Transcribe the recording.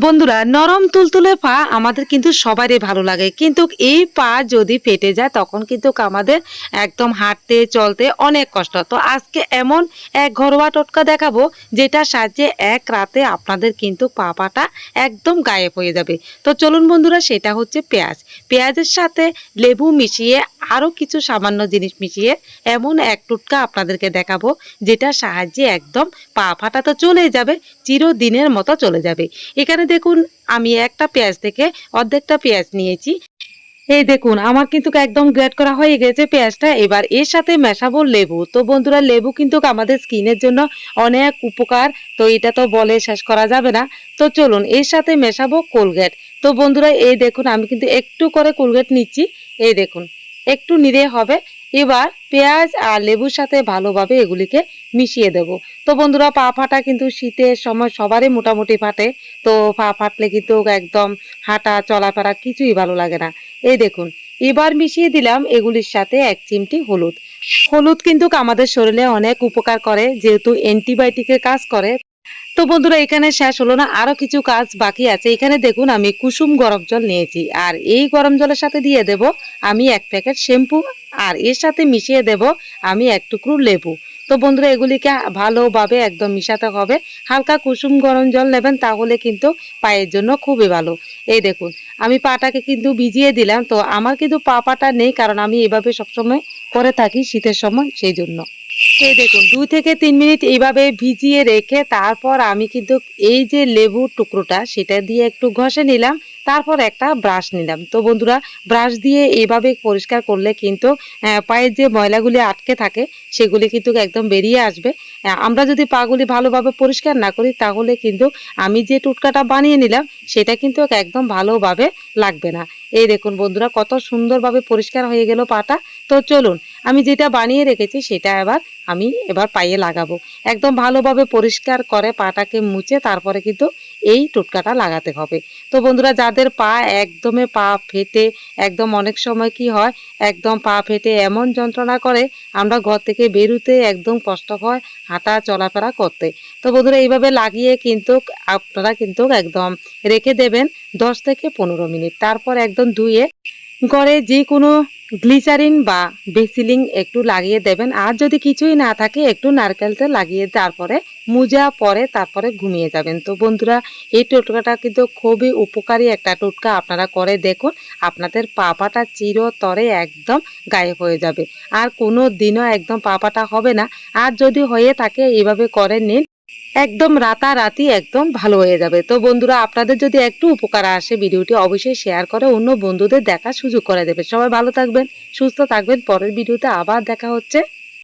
বন্ধুরা, নরম তুলতুলে পা আমাদের কিন্তু সবারই ভালো লাগে, কিন্তু এই পা যদি ফেটে যায় তখন কিন্তু আমাদের একদম হাঁটতে চলতে অনেক কষ্ট। তো আজকে এমন এক ঘরোয়া টোটকা দেখাবো যেটা সাহায্যে এক রাতে আপনাদের কিন্তু পাটা একদম গায়েব হয়ে যাবে। তো চলুন বন্ধুরা, সেটা হচ্ছে পেঁয়াজের সাথে লেবু মিশিয়ে আরও কিছু সামান্য জিনিস মিশিয়ে এমন এক টোটকা আপনাদেরকে দেখাবো যেটা সাহায্যে একদম পা ফাটা তো চলেই যাবে, চিরদিনের মতো চলে যাবে। এখানে দেখুন, আমি একটা পেঁয়াজ থেকে অর্ধেকটা পেঁয়াজ নিয়েছি। এই দেখুন, আমার কিন্তু একদম গ্রেট করা হয়ে গেছে পেঁয়াজটা। এবার এর সাথে মেশাবো লেবু। তো বন্ধুরা, লেবু কিন্তু আমাদের স্কিনের জন্য অনেক উপকার, তো এটা তো বলে শেষ করা যাবে না। তো চলুন এর সাথে মেশাবো কোলগেট। তো বন্ধুরা, এই দেখুন আমি কিন্তু একটু করে কোলগেট নিচ্ছি। এই দেখুন, একটু নিলে হবে। এবার পেঁয়াজ আর লেবুর সাথে ভালোভাবে এগুলিকে মিশিয়ে দেব। তো বন্ধুরা, পা ফাটা কিন্তু শীতের সময় সবারই মোটামুটি ফাটে। তো পা ফাটলে কিন্তু একদম হাঁটা চলাফেরা কিছুই ভালো লাগে না। এই দেখুন, এবার মিশিয়ে দিলাম এগুলির সাথে এক চিমটি হলুদ। হলুদ কিন্তু আমাদের শরীরে অনেক উপকার করে, যেহেতু অ্যান্টিবায়োটিকের কাজ করে। তো বন্ধুরা, এখানে শেষ হলো না, আরো কিছু কাজ বাকি আছে। এখানে দেখুন আমি কুসুম গরম জল নিয়েছি, আর এই গরম জলের সাথে দিয়ে দেব আমি এক প্যাকেট শ্যাম্পু, আর এর সাথে মিশিয়ে দেব আমি এক টুকরো লেবু। তো বন্ধুরা, এগুলিকে ভালোভাবে একদম মিশাতে হবে। হালকা কুসুম গরম জল নেবেন, তাহলে কিন্তু পায়ের জন্য খুবই ভালো। এই দেখুন, আমি পাটাকে কিন্তু ভিজিয়ে দিলাম। তো আমার কিন্তু পাটা নেই, কারণ আমি এভাবে সবসময় করে থাকি শীতের সময়, সেই জন্য। এই দেখুন, 2 থেকে 3 মিনিট এইভাবে ভিজিয়ে রেখে তারপর আমি কিন্তু এই যে লেবুর টুকরোটা সেটা দিয়ে একটু ঘষে নিলাম। তারপর একটা ব্রাশ নিলাম। তো বন্ধুরা, ব্রাশ দিয়ে এইভাবে পরিষ্কার করলে কিন্তু পায়ের যে ময়লাগুলি আটকে থাকে সেগুলি কিন্তু একদম বেরিয়ে আসবে। আমরা যদি পাগুলি ভালোভাবে পরিষ্কার না করি তাহলে কিন্তু আমি যে টুটকাটা বানিয়ে নিলাম সেটা কিন্তু একদম ভালোভাবে লাগবে না। এই দেখুন বন্ধুরা, কত সুন্দরভাবে পরিষ্কার হয়ে গেল পাটা। তো চলুন, আমি যেটা বানিয়ে রেখেছি সেটা এবার পায়ে লাগাবো। একদম ভালোভাবে পরিষ্কার করে পাটাকে মুছে তারপরে কিন্তু এই টোটকাটা লাগাতে হবে। তো বন্ধুরা, যাদের পা একদমে পা ফেটে একদম অনেক সময় কি হয়, একদম পা ফেটে এমন যন্ত্রণা করে আমরা ঘর থেকে বেরোতে একদম কষ্ট হয় হাঁটা চলাফেরা করতে। তো বন্ধুরা, এইভাবে লাগিয়ে কিন্তু আপনারা কিন্তু একদম রেখে দেবেন 10 থেকে 15 মিনিট। তারপর একদম ধুয়ে ঘরে যে কোনো গ্লিসারিন বা বেসিলিন একটু লাগিয়ে দেবেন। আর যদি কিছুই না থাকে একটু নারকেল তেল লাগিয়ে তারপরে মুজা পরে তারপরে ঘুমিয়ে যাবেন। তো বন্ধুরা, এই টোটকাটা কিন্তু খুবই উপকারী একটা টোটকা, আপনারা করে দেখুন, আপনাদের পাটা চিরতরে একদম গায়েব হয়ে যাবে, আর কোনো দিনও একদম পাটা হবে না। আর যদি হয়ে থাকে এভাবে করে নিন, একদম রাতারাতি একদম ভালো হয়ে যাবে। তো বন্ধুরা, আপনাদের যদি একটু উপকার আসে ভিডিওটি অবশ্যই শেয়ার করে অন্য বন্ধুদের দেখার সুযোগ করে দেবে। সবাই ভালো থাকবেন, সুস্থ থাকবেন। পরের ভিডিওতে আবার দেখা হচ্ছে।